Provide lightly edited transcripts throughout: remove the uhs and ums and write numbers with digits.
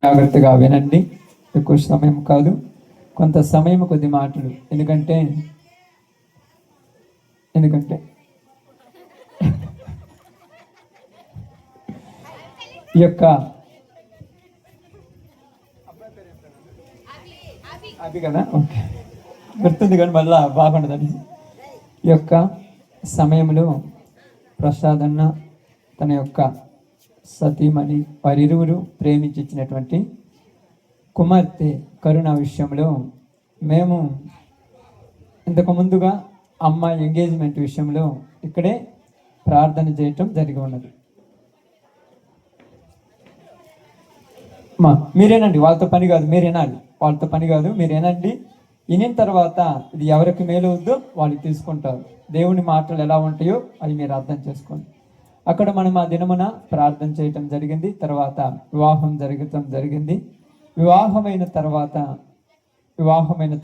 జాగ్రత్తగా వినండి. ఎక్కువ సమయం కాదు, కొంత సమయం, కొద్ది మాటలు. ఎందుకంటే ఈ యొక్క అది కదా, ఓకే, గుర్తుంది కానీ మళ్ళా బాగుండదని. ఈ యొక్క సమయంలో ప్రసాదన్న తన యొక్క సతీమణి వారిరువురు ప్రేమించి ఇచ్చినటువంటి కుమార్తె కరుణ విషయంలో మేము ఇంతకు ముందుగా అమ్మాయి ఎంగేజ్మెంట్ విషయంలో ఇక్కడే ప్రార్థన చేయటం జరిగి ఉన్నది. మీరేనండి, వాళ్ళతో పని కాదు, మీరేనాలి, వాళ్ళతో పని కాదు, మీరేనండి. వినిన తర్వాత ఇది ఎవరికి మేలు అవుద్దో వాళ్ళు తీసుకుంటారు. దేవుని మాటలు ఎలా ఉంటాయో అది మీరు అర్థం చేసుకోండి. అక్కడ మనం ఆ దినమున ప్రార్థన చేయటం జరిగింది. తర్వాత వివాహం జరగటం జరిగింది. వివాహమైన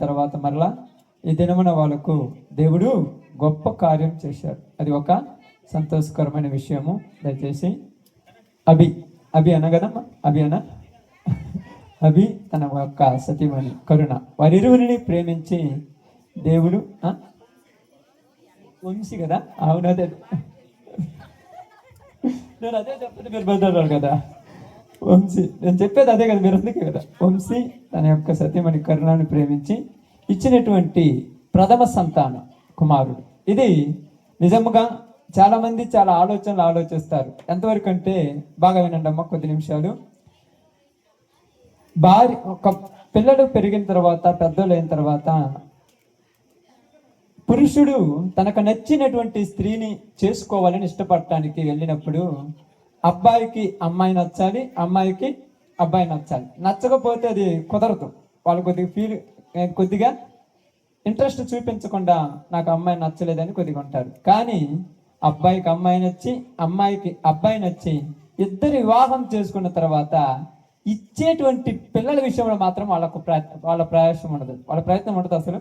తర్వాత మరలా ఈ దినమున వాళ్ళకు దేవుడు గొప్ప కార్యం చేశాడు. అది ఒక సంతోషకరమైన విషయము. దయచేసి అభి అనగదమ్మా, అభి తన యొక్క సతీమణి కరుణ వారిరువురిని ప్రేమించి దేవుడు వంశీ కదా, అవునదే, నేను అదే చెప్తే మీరు బయలుదేరారు కదా. వంశీ, నేను చెప్పేది అదే కదా, మీరు అందుకే కదా. వంశీ తన యొక్క సతీమణి కరుణను ప్రేమించి ఇచ్చినటువంటి ప్రథమ సంతాన కుమారుడు. ఇది నిజముగా చాలా మంది చాలా ఆలోచనలు ఆలోచిస్తారు. ఎంతవరకు అంటే, బాగా వినండి అమ్మ, కొద్ది నిమిషాలు. ఒక పిల్లలు పెరిగిన తర్వాత, పెద్దోళ్ళు అయిన తర్వాత, పురుషుడు తనకు నచ్చినటువంటి స్త్రీని చేసుకోవాలని ఇష్టపడటానికి వెళ్ళినప్పుడు అబ్బాయికి అమ్మాయి నచ్చాలి, అమ్మాయికి అబ్బాయి నచ్చాలి. నచ్చకపోతే అది కుదరదు. వాళ్ళు కొద్దిగా ఇంట్రెస్ట్ చూపించకుండా నాకు అమ్మాయి నచ్చలేదని కొద్దిగా ఉంటారు. కానీ అబ్బాయికి అమ్మాయి నచ్చి, అమ్మాయికి అబ్బాయి నచ్చి ఇద్దరు వివాహం చేసుకున్న తర్వాత ఇచ్చేటువంటి పిల్లల విషయంలో మాత్రం వాళ్ళ ప్రయాసం ఉండదు, వాళ్ళ ప్రయత్నం ఉండదు.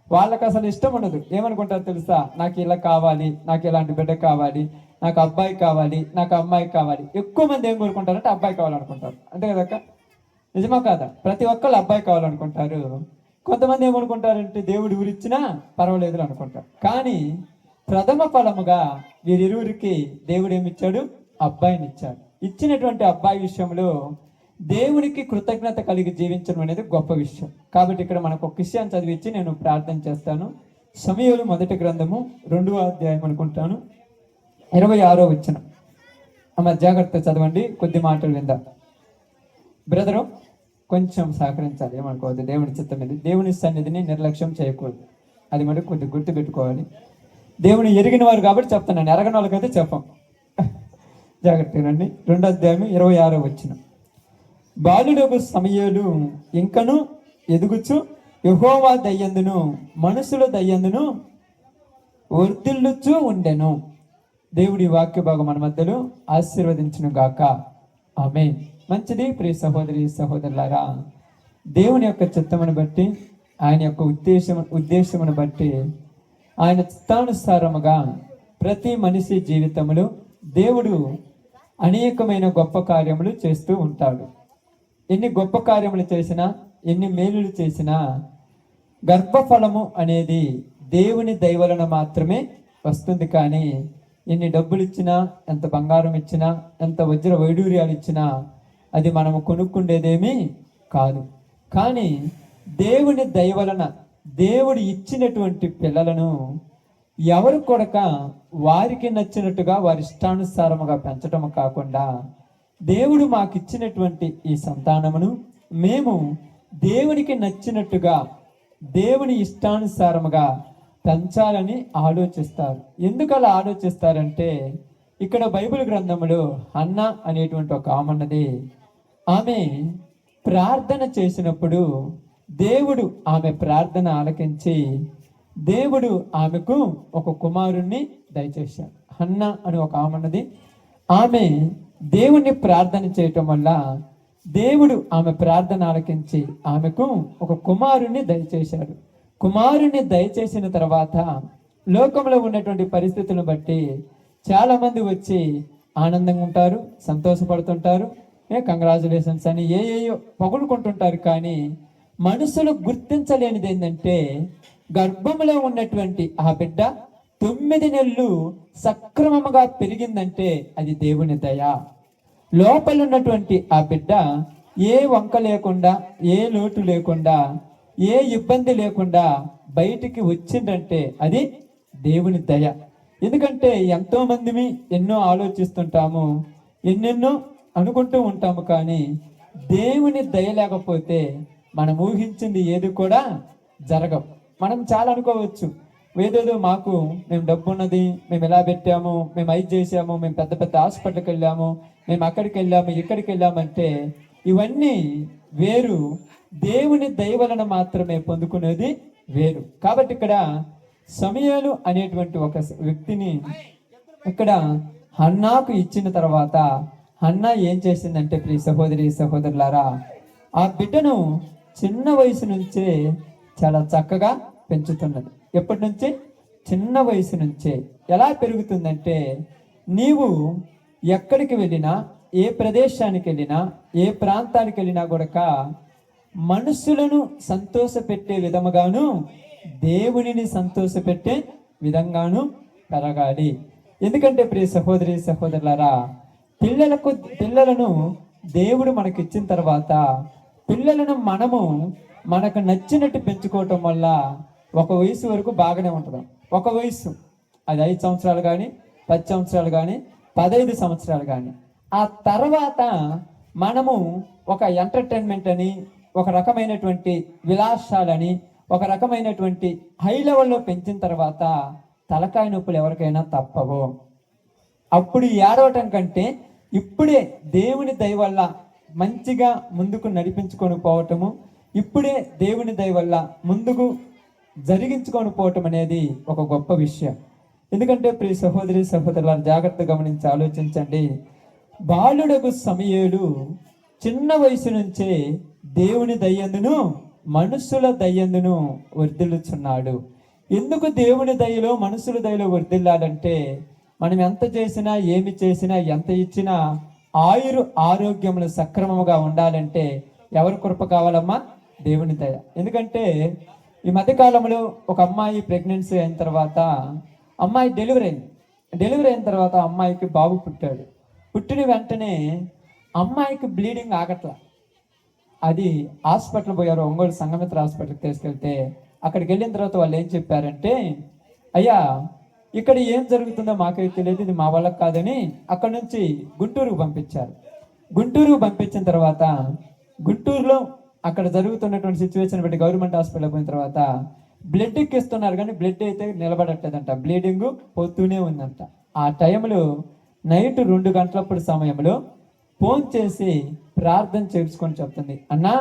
వాళ్ళకి అసలు ఇష్టం ఉండదు. ఏమనుకుంటారు తెలుసా? నాకు ఇలా కావాలి, నాకు ఇలాంటి బిడ్డ కావాలి, నాకు అబ్బాయి కావాలి, నాకు అమ్మాయి కావాలి. ఎక్కువ మంది ఏం కోరుకుంటారంటే అబ్బాయి కావాలనుకుంటారు. అంతే కదక్క, నిజమా కాదా? ప్రతి ఒక్కళ్ళు అబ్బాయి కావాలనుకుంటారు. కొంతమంది ఏమనుకుంటారంటే దేవుడు ఊరిచ్చినా పర్వాలేదు అనుకుంటారు. కానీ ప్రథమ ఫలముగా వీరిరువురికి దేవుడు ఏమిచ్చాడు? అబ్బాయిని ఇచ్చాడు. ఇచ్చినటువంటి అబ్బాయి విషయంలో దేవునికి కృతజ్ఞత కలిగి జీవించడం అనేది గొప్ప విషయం. కాబట్టి ఇక్కడ మనకు ఒక విషయాన్ని చదివించి నేను ప్రార్థన చేస్తాను. సమూయేలు మొదటి గ్రంథము 2వ అధ్యాయం అనుకుంటాను, 26వ వచనం. అమ్మ జాగ్రత్త చదవండి, కొద్ది మాటలు విందాం. బ్రదరు కొంచెం సహకరించాలి, ఏమనుకోవద్దు. దేవుని చిత్తం ఇది. దేవుని సన్నిధిని నిర్లక్ష్యం చేయకూడదు. అది మరి కొద్దిగా గుర్తు పెట్టుకోవాలి. దేవుని ఎరిగిన వారు కాబట్టి చెప్తున్నాను, ఎరగని వాళ్ళకైతే చెప్పం. జాగ్రత్తగానండి. 2వ అధ్యాయం 26వ వచనం. బాలుడగు సమూయేలు ఇంకను ఎదుగుచు యెహోవా దయ్యందును మనుషుల దయ్యందును వర్ధిల్లుచు ఉండెను. దేవుడి వాక్య భాగం మన మధ్యలో ఆశీర్వదించును గాక. ఆమేన్. మంచిది. ప్రియ సహోదరి సహోదరులారా, దేవుని యొక్క చిత్తమును బట్టి, ఆయన యొక్క ఉద్దేశమును బట్టి, ఆయన చిత్తానుసారముగా ప్రతి మనిషి జీవితంలో దేవుడు అనేకమైన గొప్ప కార్యములు చేస్తూ ఉంటాడు. ఎన్ని గొప్ప కార్యములు చేసినా, ఎన్ని మేలులు చేసినా, గర్భఫలము అనేది దేవుని దయ వలన మాత్రమే వస్తుంది. కానీ ఎన్ని డబ్బులు ఇచ్చినా, ఎంత బంగారం ఇచ్చినా, ఎంత వజ్ర వైడూర్యాలు ఇచ్చినా అది మనము కొనుక్కుండేదేమీ కాదు. కానీ దేవుని దయ వలన దేవుడు ఇచ్చినటువంటి పిల్లలను ఎవరు కొడక వారికి నచ్చినట్టుగా వారి ఇష్టానుసారముగా పెంచటము కాకుండా, దేవుడు మాకు ఇచ్చినటువంటి ఈ సంతానమును మేము దేవునికి నచ్చినట్టుగా, దేవుని ఇష్టానుసారముగా పెంచాలని ఆలోచిస్తారు. ఎందుకు అలా ఆలోచిస్తారంటే, ఇక్కడ బైబిల్ గ్రంథంలో హన్నా అనేటువంటి ఒక ఆమె ఆమె ప్రార్థన చేసినప్పుడు దేవుడు ఆమె ప్రార్థన ఆలకించి దేవుడు ఆమెకు ఒక కుమారుణ్ణి దయచేశాడు. హన్నా అని ఒక ఆమె దేవుణ్ణి ప్రార్థన చేయటం వల్ల దేవుడు ఆమె ప్రార్థన ఆలకించి ఆమెకు ఒక కుమారుణ్ణి దయచేశాడు. కుమారుణ్ణి దయచేసిన తర్వాత లోకంలో ఉన్నటువంటి పరిస్థితులను బట్టి చాలా మంది వచ్చి ఆనందంగా ఉంటారు, సంతోషపడుతుంటారు. కంగ్రాచులేషన్స్ అని ఏయో పొగుడుకుంటుంటారు. కానీ మనుషులు గుర్తించలేనిది ఏంటంటే గర్భంలో ఉన్నటువంటి ఆ బిడ్డ 9 నెలలు సక్రమముగా పెరిగిందంటే అది దేవుని దయ. లోపల ఉన్నటువంటి ఆ బిడ్డ ఏ వంక లేకుండా, ఏ లోటు లేకుండా, ఏ ఇబ్బంది లేకుండా బయటికి వచ్చిందంటే అది దేవుని దయ. ఎందుకంటే ఎంతో మందిమి ఎన్నో ఆలోచిస్తుంటాము, ఎన్నెన్నో అనుకుంటూ ఉంటాము. కానీ దేవుని దయ లేకపోతే మనం ఊహించింది ఏది కూడా జరగవు. మనం చాలా అనుకోవచ్చు, ఏదేదో మేము డబ్బు ఉన్నది, మేము ఎలా పెట్టాము, మేము అది చేసాము, మేము పెద్ద పెద్ద హాస్పిటల్కి వెళ్ళాము, మేము అక్కడికి వెళ్ళాము, ఇక్కడికి వెళ్ళామంటే ఇవన్నీ వేరు. దేవుని దయ వలన మాత్రమే పొందుకునేది వేరు. కాబట్టి ఇక్కడ సమూయేలు అనేటువంటి ఒక వ్యక్తిని ఇక్కడ హన్నాకు ఇచ్చిన తర్వాత హన్నా ఏం చేసిందంటే, ప్రియ సహోదరి సహోదరులారా, ఆ బిడ్డను చిన్న వయసు నుంచే చాలా చక్కగా పెంచుతున్నది. ఎప్పటి నుంచి? చిన్న వయసు నుంచే. ఎలా పెరుగుతుందంటే, నీవు ఎక్కడికి వెళ్ళినా, ఏ ప్రదేశానికి వెళ్ళినా, ఏ ప్రాంతానికి వెళ్ళినా కూడా మనుషులను సంతోషపెట్టే విధముగాను, దేవునిని సంతోషపెట్టే విధంగాను పెరగాలి. ఎందుకంటే ప్రియ సహోదరి సహోదరులారా, పిల్లలను దేవుడు మనకిచ్చిన తర్వాత పిల్లలను మనకు నచ్చినట్టు పెంచుకోవటం వల్ల ఒక వయసు వరకు బాగానే ఉంటుంది. ఒక వయసు, అది 5 సంవత్సరాలు కానీ, 10 సంవత్సరాలు కానీ, 15 సంవత్సరాలు కానీ, ఆ తర్వాత మనము ఒక ఎంటర్టైన్మెంట్ అని, ఒక రకమైనటువంటి విలాసాలని, ఒక రకమైనటువంటి హై లెవెల్లో పెంచిన తర్వాత తలకాయ నొప్పులు ఎవరికైనా తప్పవు. అప్పుడు ఏడవటం కంటే ఇప్పుడే దేవుని దయ వల్ల మంచిగా ముందుకు నడిపించుకొని పోవటము, ఇప్పుడే దేవుని దయ వల్ల ముందుకు జరిగించుకొని పోవటం అనేది ఒక గొప్ప విషయం. ఎందుకంటే ప్రియ సహోదరి సహోదరులను జాగ్రత్తగా గమనించి ఆలోచించండి. బాలుడగు సమూయేలు చిన్న వయసు నుంచే దేవుని దయ్యందును మనుషుల దయ్యందును వర్ధిల్లుచున్నాడు. ఎందుకు దేవుని దయలో మనుషుల దయలో వర్ధిల్లాలంటే, మనం ఎంత చేసినా, ఏమి చేసినా, ఎంత ఇచ్చినా ఆరోగ్యములు సక్రమముగా ఉండాలంటే ఎవరి కృప కావాలమ్మా? దేవుని దయ. ఎందుకంటే ఈ మధ్యకాలంలో ఒక అమ్మాయి ప్రెగ్నెన్సీ అయిన తర్వాత అమ్మాయి డెలివరీ అయిన తర్వాత అమ్మాయికి బాబు పుట్టాడు. పుట్టిన వెంటనే అమ్మాయికి బ్లీడింగ్ ఆగట్లా. అది హాస్పిటల్ పోయారు, ఒంగోలు సంఘమిత్ర హాస్పిటల్కి తీసుకెళ్తే అక్కడికి వెళ్ళిన తర్వాత వాళ్ళు ఏం చెప్పారంటే, అయ్యా ఇక్కడ ఏం జరుగుతుందో మాకైతే తెలియదు, ఇది మా వాళ్ళకి కాదని అక్కడ నుంచి గుంటూరుకు పంపించారు. గుంటూరుకు పంపించిన తర్వాత గుంటూరులో అక్కడ జరుగుతున్నటువంటి సిచ్యువేషన్ బట్టి గవర్నమెంట్ హాస్పిటల్ పోయిన తర్వాత బ్లడ్ ఎక్కిస్తున్నారు, కానీ బ్లడ్ అయితే నిలబడట్లేదంట, బ్లీడింగ్ పోతూనే ఉందంట. ఆ టైంలో నైట్ 2 గంటలప్పుడు సమయంలో ఫోన్ చేసి ప్రార్థన చేసుకొని చెప్తుంది, అన్నా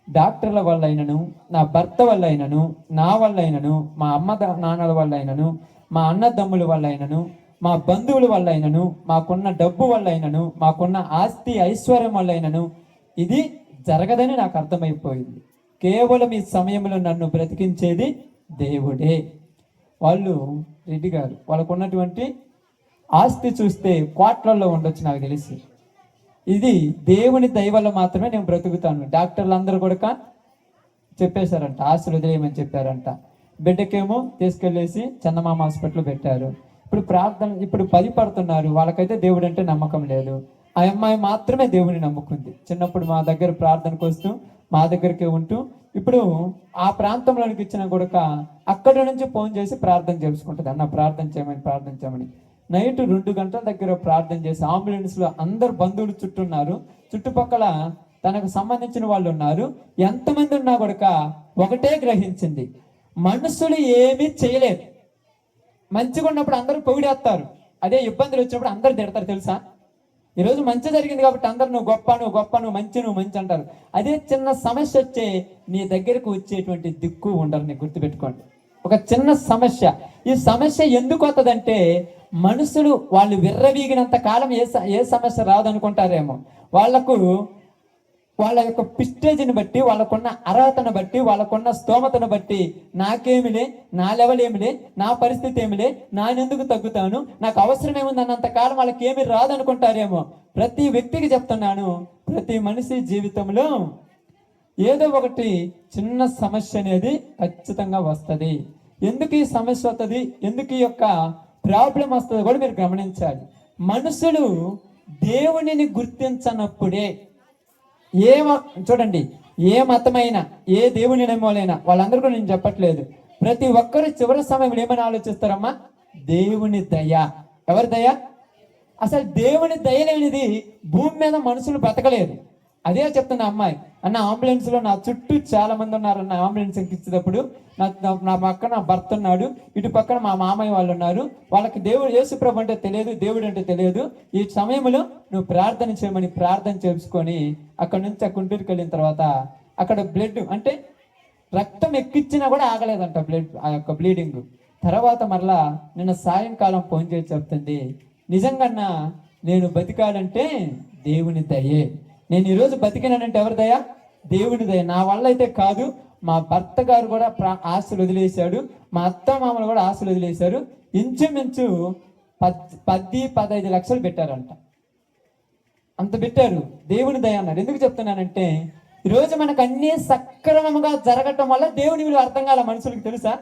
డాక్టర్ల వల్ల అయినను, నా భర్త వల్ల అయినను, నా వల్ల అయినను, మా అమ్మ నాన్నల వల్ల అయినను, మా అన్నదమ్ముల వల్ల అయినను, మా బంధువుల వల్ల అయినను, మాకున్న డబ్బు వల్ల అయినను, మాకున్న ఆస్తి ఐశ్వర్యం వల్ల అయినను ఇది జరగదని నాకు అర్థమైపోయింది. కేవలం ఈ సమయంలో నన్ను బ్రతికించేది దేవుడే. వాళ్ళు రెడ్డి గారు, వాళ్ళకు ఉన్నటువంటి ఆస్తి చూస్తే కోట్లలో ఉండొచ్చు నాకు తెలిసి. ఇది దేవుని దయ వల్ల మాత్రమే నేను బ్రతుకుతాను. డాక్టర్లు అందరూ కూడా చెప్పేశారంట, ఆస్తులు వదిలేయమని చెప్పారంట. బిడ్డకేమో తీసుకెళ్ళేసి చందమామ హాస్పిటల్ పెట్టారు. ఇప్పుడు 10 పడుతున్నారు. వాళ్ళకైతే దేవుడు అంటే నమ్మకం లేదు. ఆ అమ్మాయి మాత్రమే దేవుని నమ్ముకుంది. చిన్నప్పుడు మా దగ్గర ప్రార్థనకు వస్తూ మా దగ్గరికి ఉంటూ ఇప్పుడు ఆ ప్రాంతంలోనికి ఇచ్చిన కూడా అక్కడి నుంచి ఫోన్ చేసి ప్రార్థన చేసుకుంటుంది, అన్న ప్రార్థన చేయమని. నైట్ 2 గంటల దగ్గర ప్రార్థన చేసి అంబులెన్స్లో అందరు బంధువులు చుట్టూన్నారు, చుట్టుపక్కల తనకు సంబంధించిన వాళ్ళు ఉన్నారు. ఎంతమంది ఉన్నా కూడా ఒకటే గ్రహించింది, మనుషులు ఏమీ చేయలేరు. మంచిగా ఉన్నప్పుడు అందరూ పొగిడేస్తారు, అదే ఇబ్బందులు వచ్చినప్పుడు అందరు తిడతారు. తెలుసా, ఈరోజు మంచి జరిగింది కాబట్టి అందరు నువ్వు గొప్ప, నువ్వు మంచి అంటారు. అదే చిన్న సమస్య వచ్చే నీ దగ్గరకు వచ్చేటువంటి దిక్కు ఉండరు. నీ గుర్తుపెట్టుకోండి, ఒక చిన్న సమస్య. ఈ సమస్య ఎందుకు వస్తుందంటే, మనుషులు వాళ్ళు విర్రవీగినంత కాలం ఏ సమస్య రాదనుకుంటారేమో. వాళ్లకు వాళ్ళ యొక్క పిస్టేజ్ని బట్టి, వాళ్ళకున్న అర్హతను బట్టి, వాళ్ళకున్న స్తోమతను బట్టి, నాకేమిలే, నా లెవెల్ ఏమిలే, నా పరిస్థితి ఏమిలే, నానెందుకు తగ్గుతాను, నాకు అవసరం ఏముంది అన్నంతకాలం వాళ్ళకి ఏమి రాదనుకుంటారేమో. ప్రతి వ్యక్తికి చెప్తున్నాను, ప్రతి మనిషి జీవితంలో ఏదో ఒకటి చిన్న సమస్య అనేది ఖచ్చితంగా వస్తుంది. ఎందుకు ఈ సమస్య వస్తుంది, ఎందుకు ఈ యొక్క ప్రాబ్లం వస్తుంది కూడా మీరు గమనించాలి. మనుషులు దేవునిని గుర్తించనప్పుడే చూడండి, ఏ మతమైనా, ఏ దేవుని నమ్మోలైనా, వాళ్ళందరికీ నేను చెప్పట్లేదు, ప్రతి ఒక్కరు చివరి సమయంలో ఏమని ఆలోచిస్తారమ్మా? దేవుని దయ. ఎవరి దయ? అసలు దేవుని దయ లేనిది భూమి మీద మనుషులు బ్రతకలేదు. అదే చెప్తున్న అమ్మాయి అన్న, అంబులెన్స్ లో నా చుట్టూ చాలా మంది ఉన్నారు అన్న. అంబులెన్స్ ఎక్కించేటప్పుడు నా పక్కన భర్త ఉన్నాడు, ఇటు పక్కన మా మామయ్య వాళ్ళు ఉన్నారు. వాళ్ళకి దేవుడు యేసుప్రభు అంటే తెలియదు, దేవుడు అంటే తెలియదు. ఈ సమయంలో నువ్వు ప్రార్థన చేయమని ప్రార్థన చేసుకొని అక్కడ నుంచి ఆ గుంటూరుకి వెళ్ళిన తర్వాత అక్కడ బ్లడ్ అంటే రక్తం ఎక్కించినా కూడా ఆగలేదంట బ్లడ్, ఆ యొక్క బ్లీడింగ్. తర్వాత మరలా నిన్న సాయంకాలం ఫోన్ చేసి చెప్తుంది, నిజంగా నేను బతికాలంటే దేవుని దయే. నేను ఈరోజు బతికినానంటే ఎవరి దయ? దేవుని దయ. నా వల్ల అయితే కాదు. మా భర్త గారు కూడా ఆశలు వదిలేశాడు, మా అత్త మామలు కూడా ఆశలు వదిలేశారు. ఇంచుమించు 10-15 లక్షలు పెట్టారంట. అంత పెట్టారు. దేవుని దయ అన్నారు. ఎందుకు చెప్తున్నానంటే ఈరోజు మనకు అన్ని సక్రమంగా జరగటం వల్ల దేవుని విలువ అర్థం కాల మనుషులకు, తెలుసా?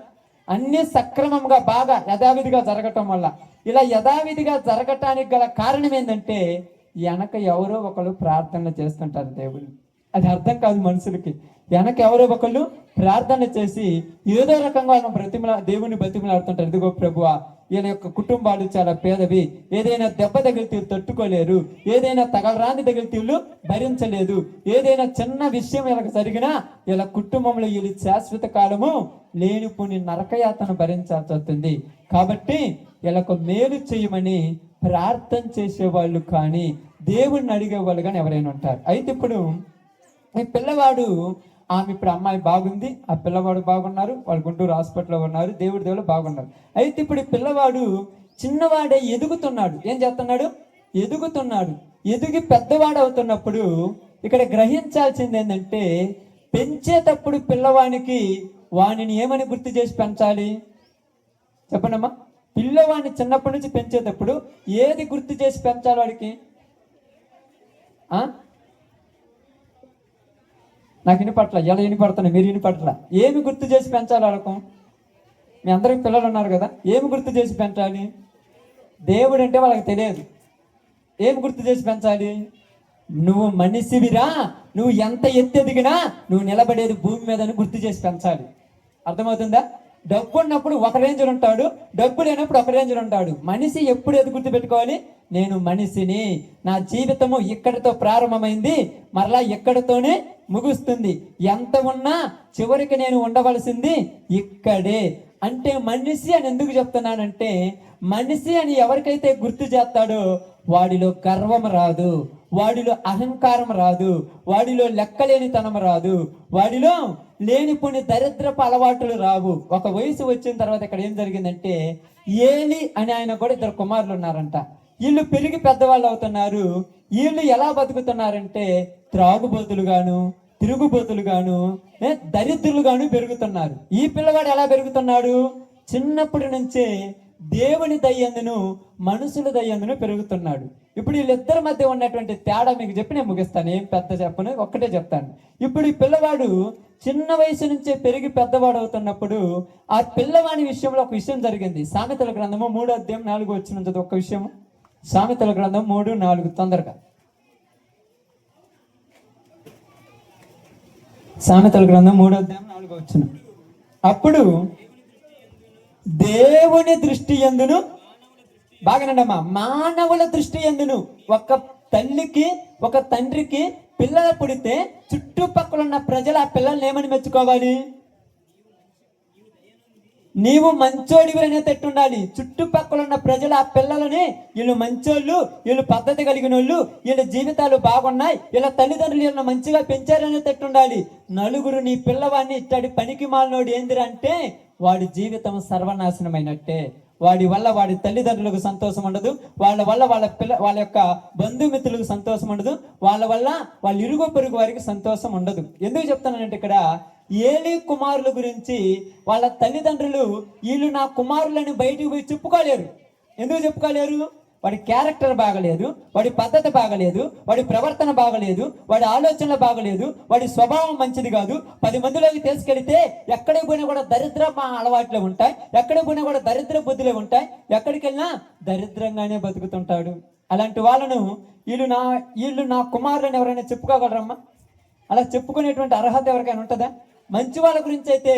అన్ని సక్రమంగా బాగా యథావిధిగా జరగటం వల్ల. ఇలా యథావిధిగా జరగటానికి గల కారణం ఏంటంటే వెనక ఎవరో ఒకరు ప్రార్థనలు చేస్తుంటారు దేవుడు. అది అర్థం కాదు మనుషులకి. వెనక ఎవరో ఒకళ్ళు ప్రార్థన చేసి ఏదో రకంగా దేవుని బతిమలాడుతుంటారు. ఇదిగో ప్రభువా, వీళ్ళ యొక్క కుటుంబాలు చాలా పేదవి, ఏదైనా దెబ్బ తగిలితే తట్టుకోలేరు, ఏదైనా తగలరాని తగిలితే భరించలేదు, ఏదైనా చిన్న విషయం వీళ్ళకి జరిగినా వీళ్ళ కుటుంబంలో వీళ్ళు శాశ్వత కాలము లేనిపోని నరకయాతను భరించాల్సి వస్తుంది. కాబట్టి వీళ్ళకు మేలు చేయమని ప్రార్థన చేసేవాళ్ళు కానీ దేవుడిని అడిగేవాళ్ళు కానీ ఎవరైనా ఉంటారు. అయితే ఇప్పుడు ఈ పిల్లవాడు, ఆమె ఇప్పుడు అమ్మాయి బాగుంది, ఆ పిల్లవాడు బాగున్నారు, వాళ్ళు గుంటూరు హాస్పిటల్లో ఉన్నారు, దేవుడు బాగున్నారు. అయితే ఇప్పుడు ఈ పిల్లవాడు చిన్నవాడే ఎదుగుతున్నాడు. ఏం చేస్తున్నాడు? ఎదుగుతున్నాడు. ఎదిగి పెద్దవాడు అవుతున్నప్పుడు ఇక్కడ గ్రహించాల్సింది ఏంటంటే, పెంచేటప్పుడు పిల్లవానికి వానిని ఏమని గుర్తు చేసి పెంచాలి చెప్పండమ్మా? పిల్లవాడిని చిన్నప్పటి నుంచి పెంచేటప్పుడు ఏది గుర్తు చేసి పెంచాలి వాడికి? నాకు వినపట్ల, ఎలా వినపడుతున్నాయి, మీరు వినపట్ల. ఏమి గుర్తు చేసి పెంచాలి వాళ్ళకు? మీ అందరికి పిల్లలు ఉన్నారు కదా, ఏమి గుర్తు చేసి పెంచాలి? దేవుడు అంటే వాళ్ళకి తెలియదు. ఏమి గుర్తు చేసి పెంచాలి? నువ్వు మనిషివిరా, నువ్వు ఎంత ఎత్తెదిగినా నువ్వు నిలబడేది భూమి మీద అని గుర్తు చేసి పెంచాలి. అర్థమవుతుందా? డబ్బు ఉన్నప్పుడు ఒక రేంజ్లో ఉంటాడు, డబ్బు లేనప్పుడు ఒక రేంజ్లో ఉంటాడు. మనిషి ఎప్పుడు ఎది గుర్తు పెట్టుకోవాలి? నేను మనిషిని, నా జీవితము ఇక్కడితో ప్రారంభమైంది, మరలా ఇక్కడితోనే ముగుస్తుంది. ఎంత ఉన్నా చివరికి నేను ఉండవలసింది ఇక్కడే. అంటే మనిషి అని ఎందుకు చెప్తున్నానంటే, మనిషి అని ఎవరికైతే గుర్తు చేస్తాడో వాడిలో గర్వం రాదు, వాడిలో అహంకారం రాదు, వాడిలో లెక్కలేనితనం రాదు, వాడిలో లేనిపోని దరిద్రపు అలవాట్లు రావు. ఒక వయసు వచ్చిన తర్వాత ఇక్కడ ఏం జరిగిందంటే, ఏలి అని ఆయన కూడా 2 కుమారులు ఉన్నారంట. వీళ్ళు పెరిగి పెద్దవాళ్ళు అవుతున్నారు. వీళ్ళు ఎలా బతుకుతున్నారంటే త్రాగుబోతులుగాను, తిరుగుబోతులుగాను, దరిద్రులుగాను పెరుగుతున్నారు. ఈ పిల్లవాడు ఎలా పెరుగుతున్నాడు? చిన్నప్పటి నుంచే దేవుని దయ్యందును మనుషుల దయ్యందును పెరుగుతున్నాడు. ఇప్పుడు వీళ్ళిద్దరి మధ్య ఉన్నటువంటి తేడా మీకు చెప్పి నేను ముగిస్తాను, ఏం పెద్ద చెప్పను, ఒక్కటే చెప్తాను. ఇప్పుడు ఈ పిల్లవాడు చిన్న వయసు నుంచే పెరిగి పెద్దవాడు అవుతున్నప్పుడు ఆ పిల్లవాడి విషయంలో ఒక విషయం జరిగింది. సామెతల గ్రంథము 3:4 ఒక విషయం. సామెతల గ్రంథం 3:4 తొందరగా. సామెతల గ్రంథం 3:4 అప్పుడు దేవుని దృష్టి యందును, బాగానండమ్మా, మానవుల దృష్టి యందును, ఒక తల్లికి ఒక తండ్రికి పిల్లలు పుడితే చుట్టుపక్కల ఉన్న ప్రజలు ఆ పిల్లల్ని ఏమని మెచ్చుకోవాలి? నీవు మంచోడివి అనేటట్టు ఉండాలి. చుట్టుపక్కల ఉన్న ప్రజలు ఆ పిల్లలని వీళ్ళు మంచోళ్ళు, వీళ్ళు పద్ధతి కలిగిన వాళ్ళు, వీళ్ళ జీవితాలు బాగున్నాయి, వీళ్ళ తల్లిదండ్రులు వీళ్ళని మంచిగా పెంచారనేటట్టు ఉండాలి. నలుగురు నీ పిల్లవాడిని ఇట్టడి పనికి మాలినోడు ఏందిరా అంటే వాడి జీవితం సర్వనాశనమైనట్టే, వాడి వల్ల వాడి తల్లిదండ్రులకు సంతోషం ఉండదు, వాళ్ళ వల్ల వాళ్ళ యొక్క బంధుమిత్రులకు సంతోషం ఉండదు, వాళ్ళ వల్ల వాళ్ళ ఇరుగు పొరుగు వారికి సంతోషం ఉండదు. ఎందుకు చెప్తానంటే ఇక్కడ ఏలీ కుమారుల గురించి వాళ్ళ తల్లిదండ్రులు వీళ్ళు నా కుమారులని బయటికి పోయి చెప్పుకోలేరు. ఎందుకు చెప్పుకోలేరు? వాడి క్యారెక్టర్ బాగలేదు, వాడి పద్ధతి బాగలేదు, వాడి ప్రవర్తన బాగలేదు, వాడి ఆలోచనలు బాగలేదు, వాడి స్వభావం మంచిది కాదు. 10 మందిలోకి తీసుకెళ్తే ఎక్కడికి పోయినా కూడా దరిద్ర అలవాట్లే ఉంటాయి, ఎక్కడికి పోయినా కూడా దరిద్ర బుద్ధులే ఉంటాయి, ఎక్కడికి వెళ్ళినా దరిద్రంగానే బతుకుతుంటాడు. అలాంటి వాళ్ళను వీళ్ళు నా కుమారులను ఎవరైనా చెప్పుకోగలరమ్మా? అలా చెప్పుకునేటువంటి అర్హత ఎవరికైనా ఉంటుందా? మంచి వాళ్ళ గురించి అయితే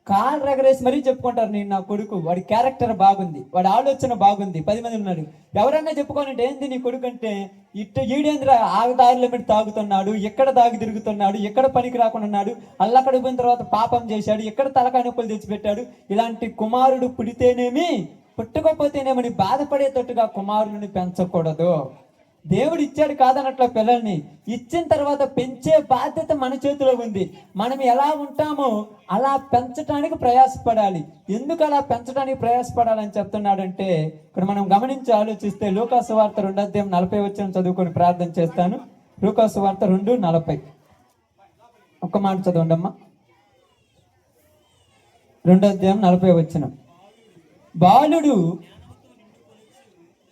కాళ్ళు రగరేసి మరీ చెప్పుకుంటారు, నేను నా కొడుకు, వాడి క్యారెక్టర్ బాగుంది, వాడి ఆలోచన బాగుంది. 10 మంది ఉన్నారు, ఎవరన్నా చెప్పుకోనంటే ఏంది నీ కొడుకు అంటే ఈడేంద్ర ఆగదారుల మీద తాగుతున్నాడు, ఎక్కడ దాగి తిరుగుతున్నాడు, ఎక్కడ పనికి రాకుండా ఉన్నాడు, అల్లక్కడ పోయిన తర్వాత పాపం చేశాడు, ఎక్కడ తలకాయ నొప్పులు తెచ్చిపెట్టాడు. ఇలాంటి కుమారుడు పుడితేనేమి పుట్టకపోతేనేమని బాధపడేటట్టుగా కుమారుని పెంచకూడదు. దేవుడు ఇచ్చాడు కాదనట్ల పిల్లల్ని, ఇచ్చిన తర్వాత పెంచే బాధ్యత మన చేతిలో ఉంది. మనం ఎలా ఉంటామో అలా పెంచడానికి ప్రయాసపడాలి. ఎందుకు అలా పెంచడానికి ప్రయాసపడాలని చెప్తున్నాడంటే ఇక్కడ మనం గమనించి ఆలోచిస్తే లూకాసు వార్త 2:40 చదువుకొని ప్రార్థన చేస్తాను. లూకాసు వార్త 2:40 ఒక్క మాట చదవండి అమ్మా. 2:40 బాలుడు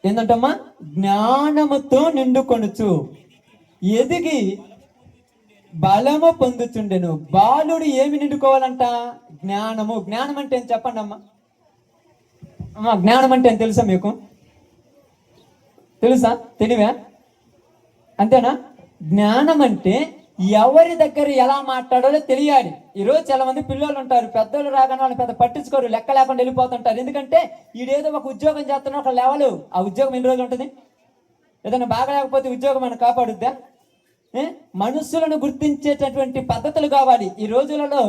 ఏంటంటమ్మా? జ్ఞానముతో నిండుకొనుచు ఎదిగి బలము పొందుచుండెను. బాలుడు ఏమి నిండుకోవాలంట? జ్ఞానము. జ్ఞానం అంటే ఏం చెప్పండి అమ్మా. జ్ఞానం అంటే ఏం తెలుసా మీకు? తెలుసా? తెలివా? అంతేనా? జ్ఞానం అంటే ఎవరి దగ్గర ఎలా మాట్లాడాలో తెలియాలి. ఈరోజు చాలా మంది పిల్లలు ఉంటారు, పెద్దోళ్ళు రాగానే వాళ్ళు పెద్ద పట్టించుకోరు, లెక్క లేకుండా వెళ్ళిపోతుంటారు. ఎందుకంటే ఈడేదో ఒక ఉద్యోగం చేస్తున్నా ఒక లేవలు, ఆ ఉద్యోగం ఎన్ని రోజులు ఉంటుంది? ఏదైనా బాగా లేకపోతే ఉద్యోగం మనం కాపాడుద్దా? మనుషులను గుర్తించేటటువంటి పద్ధతులు కావాలి. ఈ రోజులలో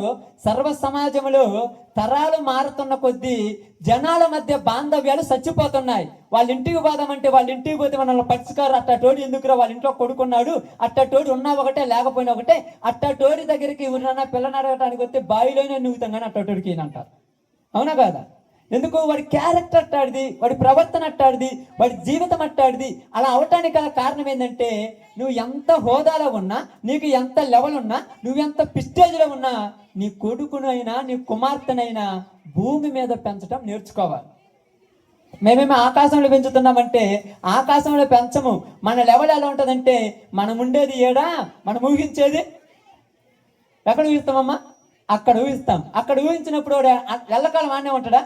సర్వ సమాజంలో తరాలు మారుతున్న కొద్దీ జనాల మధ్య బాంధవ్యాలు చచ్చిపోతున్నాయి. వాళ్ళ ఇంటికి పోదామంటే వాళ్ళ ఇంటికి పోతే మనల్ని పట్టుకారు, అట్టటోడి ఎందుకురా, వాళ్ళ ఇంట్లో కొడుకున్నాడు, అట్టటోడి ఉన్నా ఒకటే లేకపోయినా ఒకటే, అట్టటోడి దగ్గరికి ఎవరన్నా పిల్లని అడగటానికి వస్తే బావిలోనే నువ్వుతాం కానీ అట్టటోడికి అంటారు. అవునా కాదా? ఎందుకు? వాడి క్యారెక్టర్ అట్టాడిది, వాడి ప్రవర్తన అట్టాడిది, వాడి జీవితం అట్టాడిది. అలా అవటానికి కారణం ఏంటంటే నువ్వు ఎంత హోదాలో ఉన్నా, నీకు ఎంత లెవెల్ ఉన్నా, నువ్వెంత ప్రెస్టేజ్లో ఉన్నా, నీ కొడుకునైనా నీ కుమార్తెనైనా భూమి మీద పెంచడం నేర్చుకోవాలి. మేమేమో ఆకాశంలో పెంచుతున్నామంటే ఆకాశంలో పెంచము. మన లెవెల్ ఎలా ఉంటుందంటే మనం ఉండేది ఏడా, మనం ఊహించేది ఎక్కడ ఊహిస్తామమ్మా? అక్కడ ఊహిస్తాం. అక్కడ ఊహించినప్పుడు ఎల్లకాలం ఆనే ఉంటాడా?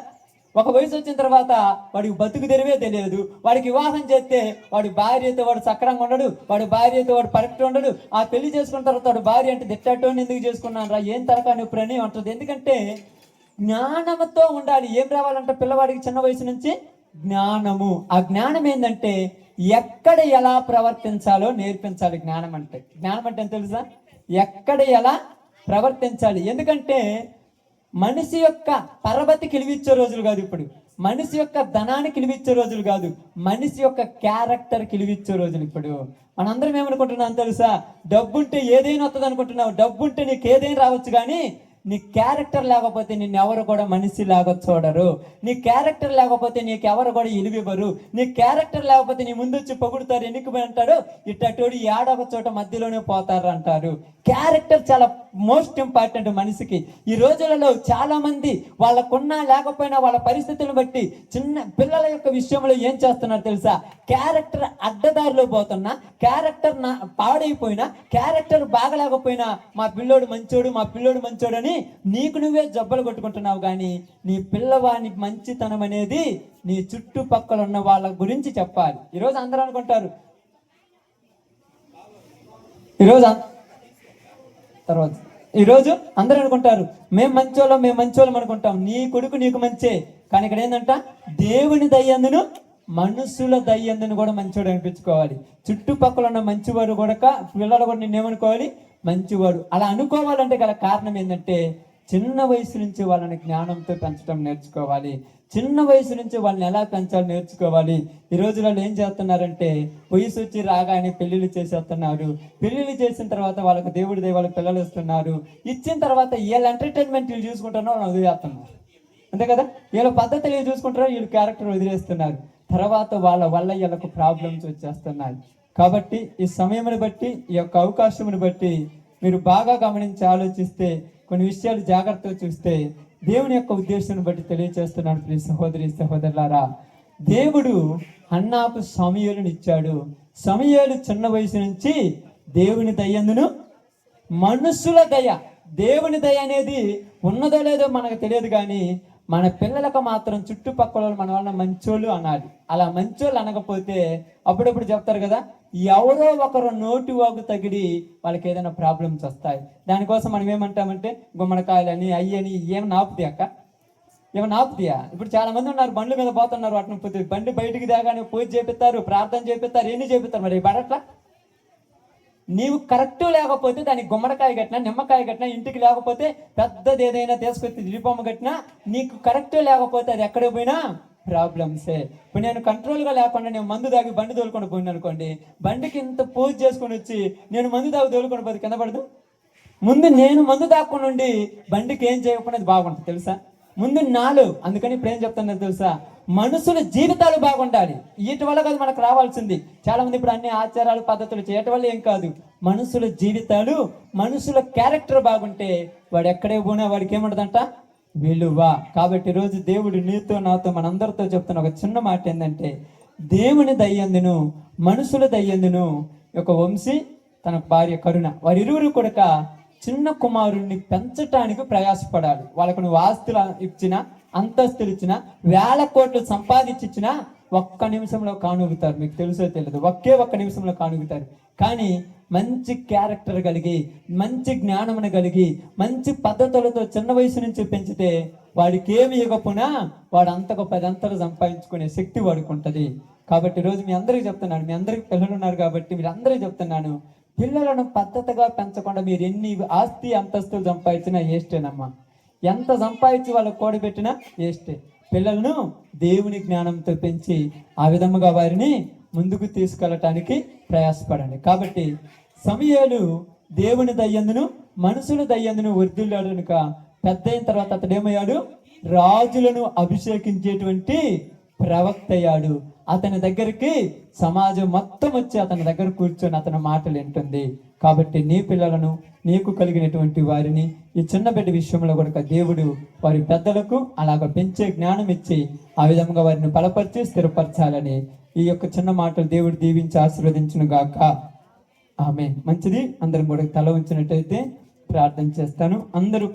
ఒక వయసు వచ్చిన తర్వాత వాడికి బతుకు తెరివే తెలియదు. వాడికి వివాహం చేస్తే వాడి భార్యతో వాడు సక్రంగా ఉండడు, వాడి భార్యతో వాడు పరక్ట్ ఉండడు. ఆ పెళ్లి చేసుకున్న తర్వాత వాడు భార్య అంటే దిట్టటోని ఎందుకు చేసుకున్నాను రా, ఏం తరకా నొప్పి అని అంటుంది. ఎందుకంటే జ్ఞానంతో ఉండాలి. ఏం రావాలంటే పిల్లవాడికి చిన్న వయసు నుంచి జ్ఞానము. ఆ జ్ఞానం ఏంటంటే ఎక్కడ ఎలా ప్రవర్తించాలో నేర్పించాలి. జ్ఞానం అంటే తెలుసా? ఎక్కడ ఎలా ప్రవర్తించాలి. ఎందుకంటే మనిషి యొక్క పరపతి కిలివిచ్చే రోజులు కాదు ఇప్పుడు, మనిషి యొక్క ధనాన్ని కిలివిచ్చే రోజులు కాదు, మనిషి యొక్క క్యారెక్టర్ కిలివిచ్చే రోజులు ఇప్పుడు. మనందరం ఏమనుకుంటున్నాం తెలుసా? డబ్బుంటే ఏదైనా వస్తుంది అనుకుంటున్నావు. డబ్బుంటే నీకు ఏదైనా రావచ్చు, కానీ నీ క్యారెక్టర్ లేకపోతే నిన్ను ఎవరు కూడా మనిషిలాగా చూడరు. నీ క్యారెక్టర్ లేకపోతే నీకు ఎవరు కూడా ఇలువివ్వరు. నీ క్యారెక్టర్ లేకపోతే నీ ముందు వచ్చి పొగుడుతారు, ఎన్నికపోయి అంటారు, ఇట్టోడు ఏడొక చోట మధ్యలోనే పోతారు అంటారు. క్యారెక్టర్ చాలా మోస్ట్ ఇంపార్టెంట్ మనిషికి. ఈ రోజులలో చాలా మంది వాళ్ళకున్నా లేకపోయినా వాళ్ళ పరిస్థితులను బట్టి చిన్న పిల్లల యొక్క విషయంలో ఏం చేస్తున్నారు తెలుసా? క్యారెక్టర్ అడ్డదారిలో పోతున్నా, క్యారెక్టర్ పాడైపోయినా, క్యారెక్టర్ బాగలేకపోయినా మా పిల్లోడు మంచోడు అని నీకు నువ్వే జబ్బలు కొట్టుకుంటున్నావు. కానీ నీ పిల్లవాని మంచితనం అనేది నీ చుట్టుపక్కల ఉన్న వాళ్ళ గురించి చెప్పాలి. ఈరోజు అందరూ అనుకుంటారు, ఈరోజు అందరూ అనుకుంటారు మేము మంచోళ్ళం అనుకుంటాం. నీ కొడుకు నీకు మంచే, కానీ ఇక్కడ ఏంటంట దేవుని దయ్యందును మనుషుల దయ్యందును కూడా మంచివాడు అనిపించుకోవాలి. చుట్టుపక్కల ఉన్న మంచివాడు కూడా పిల్లలు కూడా నిన్నేమనుకోవాలి? మంచివాడు. అలా అనుకోవాలంటే గల కారణం ఏంటంటే చిన్న వయసు నుంచి వాళ్ళని జ్ఞానంతో పెంచడం నేర్చుకోవాలి. చిన్న వయసు నుంచి వాళ్ళని ఎలా పెంచాలో నేర్చుకోవాలి. ఈ రోజులలో ఏం చేస్తున్నారంటే వయసు వచ్చి రాగానే పెళ్లిళ్ళు చేసేస్తున్నారు. పెళ్లిళ్ళు చేసిన తర్వాత వాళ్ళకి దేవుడి దేవాళ్ళ పిల్లలు ఇస్తున్నారు. ఇచ్చిన తర్వాత వీళ్ళ ఎంటర్టైన్మెంట్ వీళ్ళు చూసుకుంటున్నా వాళ్ళు వదిలేస్తున్నారు. అంతే కదా. వీళ్ళ పద్ధతులు ఏం చూసుకుంటారో వీళ్ళు క్యారెక్టర్ వదిలేస్తున్నారు. తర్వాత వాళ్ళ వల్ల వీళ్ళకు ప్రాబ్లమ్స్ వచ్చేస్తున్నాయి. కాబట్టి ఈ సమయమును బట్టి, ఈ యొక్క అవకాశమును బట్టి మీరు బాగా గమనించి ఆలోచిస్తే, కొన్ని విషయాలు జాగ్రత్తగా చూస్తే దేవుని యొక్క ఉద్దేశాన్ని బట్టి తెలియజేస్తున్నాను. ప్రియ సహోదరి సహోదరులారా, దేవుడు హన్నాకు సమూయేలుని ఇచ్చాడు. సమూయేలు చిన్న వయసు నుంచి దేవుని దయ్యందును మనుషుల దయ, దేవుని దయ అనేది ఉన్నదో లేదో మనకు తెలియదు, కానీ మన పిల్లలకు మాత్రం చుట్టుపక్కల మన వల్ల మంచోళ్ళు అనాలి. అలా మంచోళ్ళు అనకపోతే అప్పుడప్పుడు చెప్తారు కదా, ఎవరో ఒకరు నోటి వాగు తగిడి వాళ్ళకి ఏదైనా ప్రాబ్లమ్స్ వస్తాయి. దానికోసం మనం ఏమంటామంటే గుమ్మడికాయలని అయ్యని ఏం నాపుతాయి అక్క, ఏమో నాపుతాయా? ఇప్పుడు చాలా మంది ఉన్నారు బండ్ల మీద పోతున్నారు, వాటిని పోతే బండి బయటికి దాగానే పూజ చేపిస్తారు, ప్రార్థన చేపిస్తారు, ఎన్ని చేపిస్తారు. మరి పడట్లా నీవు కరెక్ట్ లేకపోతే దానికి గుమ్మడికాయ కట్టినా, నిమ్మకాయ కట్టినా, ఇంటికి లేకపోతే పెద్దది ఏదైనా తీసుకొచ్చి దీపమ్మ కట్టినా, నీకు కరెక్ట్ లేకపోతే అది ఎక్కడికి పోయినా ప్రాబ్లమ్సే. ఇప్పుడు నేను కంట్రోల్గా లేకుండా నేను మందు తాగి బండి తోలుకొని పోయిన అనుకోండి, బండికి ఇంత పూజ చేసుకొని వచ్చి నేను మందు తాగి తోలుకొని పోతే కింద పడదు. ముందు నేను మందు తాకుండా ఉండి బండికి ఏం చేయకపోయినది బాగుంటుంది తెలుసా. ముందు నాలో, అందుకని ఇప్పుడు ఏం చెప్తున్నారు తెలుసా, మనుషుల జీవితాలు బాగుండాలి. వీటి వల్ల కాదు మనకు రావాల్సింది. చాలా మంది ఇప్పుడు అన్ని ఆచారాలు పద్ధతులు చేయటం వల్ల ఏం కాదు, మనుషుల జీవితాలు, మనుషుల క్యారెక్టర్ బాగుంటే వాడు ఎక్కడే పోయినా వాడికి ఏముండదంట, విలువ. కాబట్టి ఈరోజు దేవుడు నీతో నాతో మనందరితో చెప్తున్న ఒక చిన్న మాట ఏంటంటే, దేవుని దయ్యందును మనుషుల దయ్యందును ఒక వంశీ తన భార్య కరుణ, వారిరువురు కొడుక చిన్న కుమారుణ్ణి పెంచటానికి ప్రయాసపడాలి. వాళ్ళకు నువ్వు ఆస్తులు ఇచ్చినా, అంతస్తులు ఇచ్చినా, 1000 కోట్లు సంపాదించిచ్చినా ఒక్క నిమిషంలో కానుగుతారు. మీకు తెలుసో తెలియదు, ఒక్క నిమిషంలో కానుగుతారు. కానీ మంచి క్యారెక్టర్ కలిగి, మంచి జ్ఞానమును కలిగి, మంచి పద్ధతులతో చిన్న వయసు నుంచి పెంచితే వాడికి ఏమి ఇవ్వకపోయినా వాడు అంతకు 10 అంతలు సంపాదించుకునే శక్తి వాడికి ఉంటుంది. కాబట్టి ఈరోజు మీ అందరికీ చెప్తున్నాను, మీ అందరికి పిల్లలు ఉన్నారు కాబట్టి మీరు అందరికీ చెప్తున్నాను, పిల్లలను పద్ధతిగా పెంచకుండా మీరు ఎన్ని ఆస్తి అంతస్తులు సంపాదించినా వేస్టేనమ్మా. ఎంత సంపాదించి వాళ్ళకు కూడబెట్టినా వేస్టే. పిల్లలను దేవుని జ్ఞానంతో పెంచి ఆ విధముగా వారిని ముందుకు తీసుకెళ్ళటానికి ప్రయాసపడండి. కాబట్టి సమూయేలు దేవుని దయ్యందును మనుషుల దయ్యందును వర్ధిల్లాడు కనుక పెద్ద అయిన తర్వాత అతడు ఏమయ్యాడు, రాజులను అభిషేకించేటువంటి ప్రవక్త అయ్యాడు. అతని దగ్గరికి సమాజం మొత్తం వచ్చి అతని దగ్గర కూర్చొని అతని మాటలు వింటుంది. కాబట్టి నీ పిల్లలను, నీకు కలిగినటువంటి వారిని ఈ చిన్న బిడ్డ విషయంలో కూడా దేవుడు వారి పెద్దలకు అలాగ పెంచే జ్ఞానం ఇచ్చి ఆ విధంగా వారిని బలపరిచి స్థిరపరచాలని ఈ యొక్క చిన్న మాటలు దేవుడు దీవించి ఆశీర్వదించును గాక. ఆమేన్. మంచిది. అందరం కూడా తల ఉంచినట్టయితే ప్రార్థన చేస్తాను. అందరూ